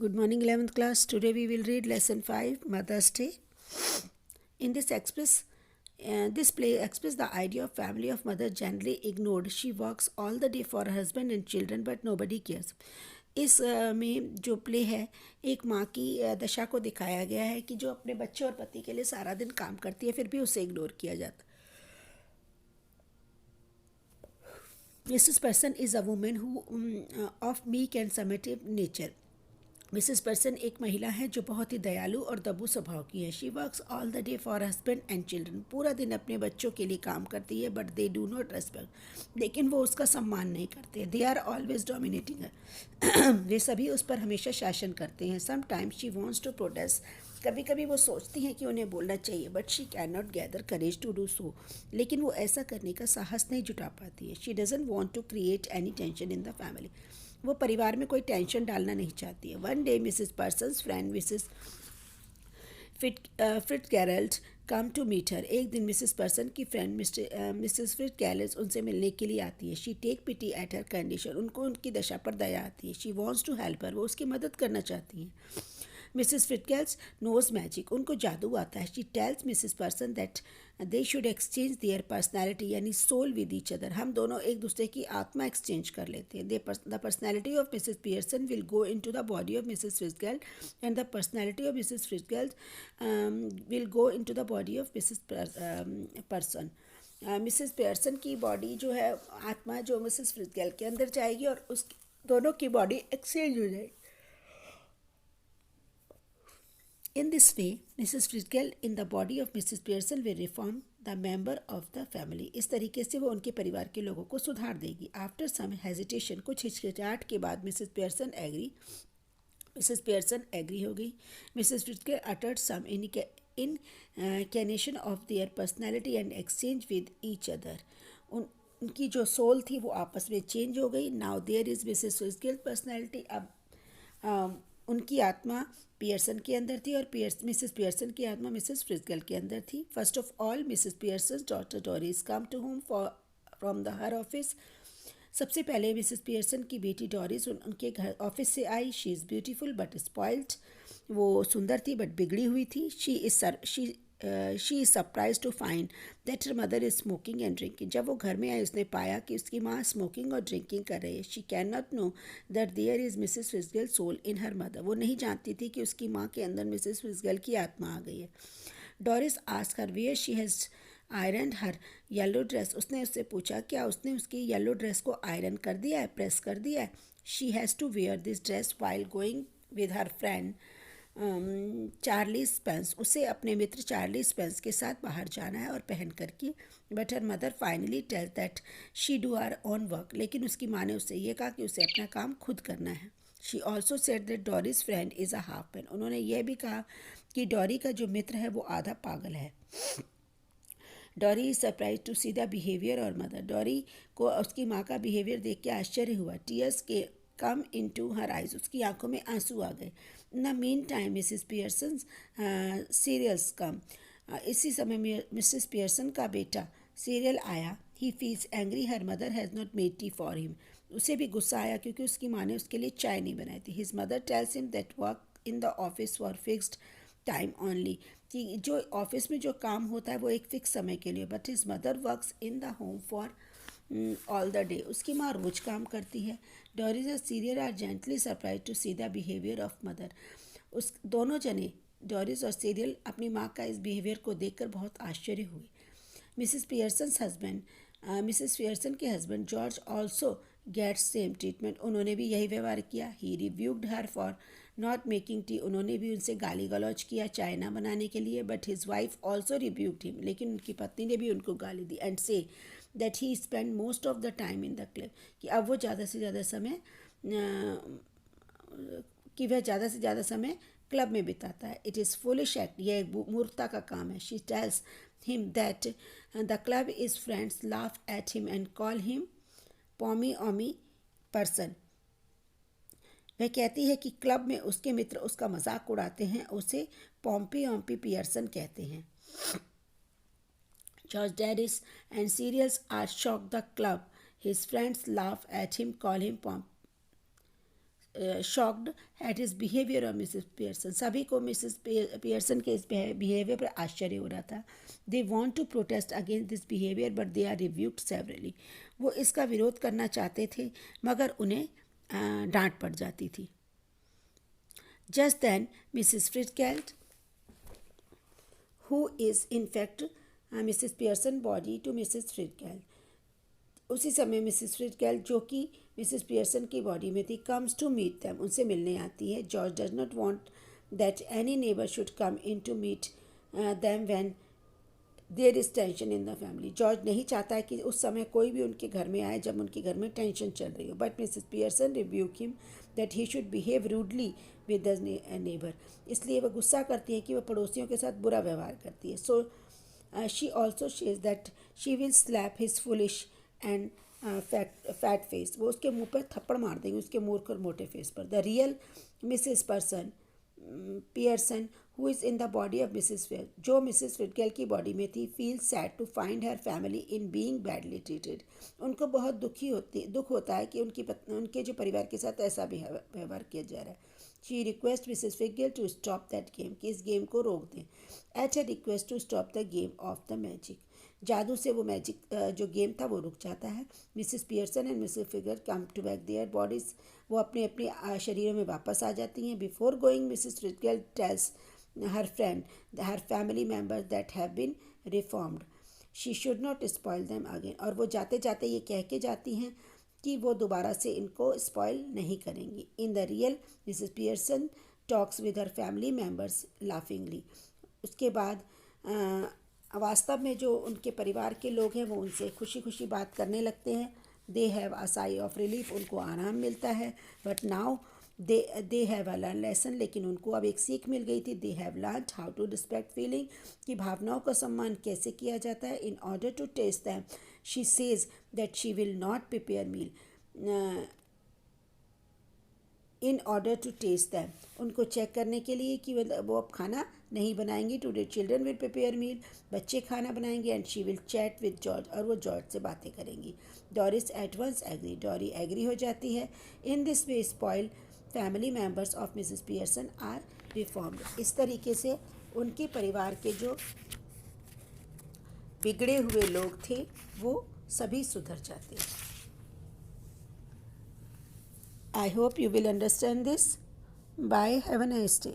Good morning, 11th class. Today we will read lesson 5, Mother's Day. In this play express the idea of family of mother generally ignored. She works all the day for her husband and children, but nobody cares. इस में जो play है एक माँ की दशा को दिखाया गया है कि जो अपने बच्चे और पति के लिए सारा दिन काम करती है, फिर भी उसे इग्नोर किया जाता है. Mrs. Person is a woman who of meek and submissive nature. Mrs person एक महिला है जो बहुत ही दयालु और दबू स्वभाव की है. She works all the day for husband and children. पूरा दिन अपने बच्चों के लिए काम करती है, but they do not respect. लेकिन वो उसका सम्मान नहीं करते. They are always dominating her. वे सभी उस पर हमेशा शासन करते हैं. Some times she wants to protest. कभी कभी वो सोचती हैं कि उन्हें बोलना चाहिए, but she can not gather courage to do सो. लेकिन वो ऐसा करने का साहस नहीं जुटा पाती है. She doesn't want to create any tension in the family. वो परिवार में कोई टेंशन डालना नहीं चाहती है. One day Mrs Pearson's friend Mrs Fitzgerald come to meet her. एक दिन मिसेस पर्सन की फ्रेंड मिसेस फिट कैरल्ट उनसे मिलने के लिए आती है. She take pity at her condition. उनको उनकी दशा पर दया आती है. She wants to help her. वो उसकी मदद करना चाहती हैं. Mrs Fitzgerald knows magic. उनको जादू आता है. She tells Mrs Pearson that they should exchange their personality यानी सोल विद ईच अदर. हम दोनों एक दूसरे की आत्मा एक्सचेंज कर लेते हैं. The personality of Mrs Pearson will go into the body of Mrs Fitzgerald and the personality of Mrs Fitzgerald will go into the body of Mrs Pearson. Mrs Pearson की बॉडी जो है, आत्मा जो Mrs फिटकेल्ट के अंदर जाएगी और उस दोनों की बॉडी एक्सचेंज हो जाएगी. In this way, Mrs. Frisgel in the body of Mrs. Pearson will reform the member of the family. इस तरीके से वो उनके परिवार के लोगों को सुधार देगी. After some hesitation, कुछ हिचकिचाहट के बाद Mrs. Pearson agree. Mrs. Pearson agree हो गई. Mrs. Frisgel uttered some incantation of their personality and exchange with each other. उनकी जो सोल थी वो आपस में चेंज हो गई. Now there is Mrs. Frisgel personality. अब उनकी आत्मा पियर्सन के अंदर थी और मिसेस पियर्सन की आत्मा मिसेस फ्रिस्गल के अंदर थी. First of all Mrs Pearson daughter Doris come to home from the her office. सबसे पहले मिसेस पियर्सन की बेटी डॉरिस उनके घर ऑफिस से आई. She is beautiful but spoiled. वो सुंदर थी बट बिगड़ी हुई थी. She is surprise to find that her mother is smoking and drinking. जब वो घर में आई उसने पाया कि उसकी माँ स्मोकिंग और ड्रिंकिंग कर रही है. She can not know that there is Mrs फिजगल सोल इन हर मदर. वो नहीं जानती थी कि उसकी माँ के अंदर मिसेस फिजगल की आत्मा आ गई है. Doris ask her where she has iron her yellow dress. उसने उससे पूछा क्या उसने उसकी येलो ड्रेस को आयरन कर दिया है, प्रेस कर दिया है. She has to wear this dress while going with her friend Charlie Spence. उसे अपने मित्र चार्ली स्पेंस के साथ बाहर जाना है और पहन कर की. But her mother finally tell that she do our own work. लेकिन उसकी माँ ने उससे ये कहा कि उसे अपना काम खुद करना है. She also said that Doris friend is a half man. उन्होंने यह भी कहा कि डॉरी का जो मित्र है वो आधा पागल है. Dori is surprise to see the behaviour और मदर. डॉरी को उसकी माँ का बिहेवियर देख के आश्चर्य हुआ. टीयर्स के कम इन टू हर आइज. उसकी आंखों में आंसू आ गए. In the mean time Mrs Pearson Cyril's come. इसी समय मिसिस पियर्सन का बेटा सीरियल आया. He feels angry her mother has not made tea for him. उसे भी गुस्सा आया क्योंकि उसकी माँ ने उसके लिए चाय नहीं बनाई थी. His mother tells him that work in the office for fixed time only. कि जो ऑफिस में जो काम होता है वो एक फिक्स समय के लिए. But his mother works in the home for all the day. उसकी माँ रोज काम करती है. डॉरिस और Cyril are gently surprise to see the behaviour of mother. उस दोनों जने डॉरिस और सीरियल अपनी माँ का इस बिहेवियर को देखकर बहुत आश्चर्य हुए. Mrs Pearson's husband Mrs Pearson के husband George also gets same treatment. उन्होंने भी यही व्यवहार किया. He reviewed her for not making tea. उन्होंने भी उनसे गाली गलौज किया चाय ना बनाने के लिए. But his wife also reviewed him. लेकिन उनकी पत्नी ने भी उनको गाली दी. And say that he spend most of the time in the club. कि अब वो ज़्यादा से ज़्यादा समय कि वह ज़्यादा से ज़्यादा समय क्लब में बिताता है. It is foolish act. यह एक मूर्खता का काम है. She tells him that the club is friends laugh at him and call him pompy ompy Pearson. वह कहती है कि क्लब में उसके मित्र उसका मजाक उड़ाते हैं, उसे पॉम्पी ओम्पी पियर्सन कहते हैं. George Doris and Cyril's are shock the club. His friends laugh at him, call him shocked at his behaviour of Mrs Pearson. सभी को मिसेस पियर्सन के इस बिहेवियर पर आश्चर्य हो रहा था। They want to protest against this behaviour but they are reviewed severely. वो इसका विरोध करना चाहते थे मगर उन्हें डांट पड़ जाती थी। Just then Mrs Fitzgerald, who is in fact Mrs Pearson body to Mrs Fitzgerald, उसी समय मिसेस फ्रिटकेल्ट जो कि मिसेस पियर्सन की बॉडी में थी, कम्स टू मीट दैम, उनसे मिलने आती है। George does not want that any neighbour should come in to meet them when there is tension in the family. George नहीं चाहता है कि उस समय कोई भी उनके घर में आए जब उनके घर में टेंशन चल रही हो। But Mrs Pearson rebuke him that he should behave rudely with the neighbour. इसलिए वह गुस्सा करती है कि वह पड़ोसियों के साथ बुरा व्यवहार करती है। So she also says that she will slap his foolish and fat face. वो उसके मुंह पर थप्पड़ मार देंगे, उसके मूर्ख और मोटे फेस पर। The real Mrs Pearson who is in the body of Mrs Fair, जो मिसेस फिटकेल की बॉडी में थी, feel sad to find her family in being badly treated. उनको बहुत दुख होता है कि उनके जो परिवार के साथ ऐसा व्यवहार किया जा रहा है। She request Mrs Fitzgerald to stop that game, कि इस गेम को रोक दें। At her request to stop the game of the magic, जादू से वो मैजिक जो गेम था वो रुक जाता है। मिसेस पियर्सन एंड मिसेस फिगर come to back their bodies, वो अपने अपने शरीरों में वापस आ जाती हैं। Before going Mrs Fitzgerald tells her friend her family member that have been reformed she should not spoil them again. और वो जाते जाते ये कह के जाती हैं कि वो दोबारा से इनको स्पॉइल नहीं करेंगी। In the real Mrs Pearson talks with her family members laughingly. उसके बाद वास्तव में जो उनके परिवार के लोग हैं वो उनसे खुशी खुशी बात करने लगते हैं। They have a sigh of relief, उनको आराम मिलता है। But now they have a learn lesson, लेकिन उनको अब एक सीख मिल गई थी। They have learn how to respect feeling, कि भावनाओं का सम्मान कैसे किया जाता है। In order to test them she says that she will not prepare meal. In order to test them, उनको चेक करने के लिए कि वो अब खाना नहीं बनाएंगी। Today children will prepare meal, बच्चे खाना बनाएंगे। And she will chat with George, और वो जॉर्ज से बातें करेंगी। Doris at once agree, Dori agree हो जाती है। In this way spoil family members of Mrs Pearson are reformed. इस तरीके से उनके परिवार के जो बिगड़े हुए लोग थे वो सभी सुधर जाते हैं। I hope you will understand this. Bye. Have a nice day.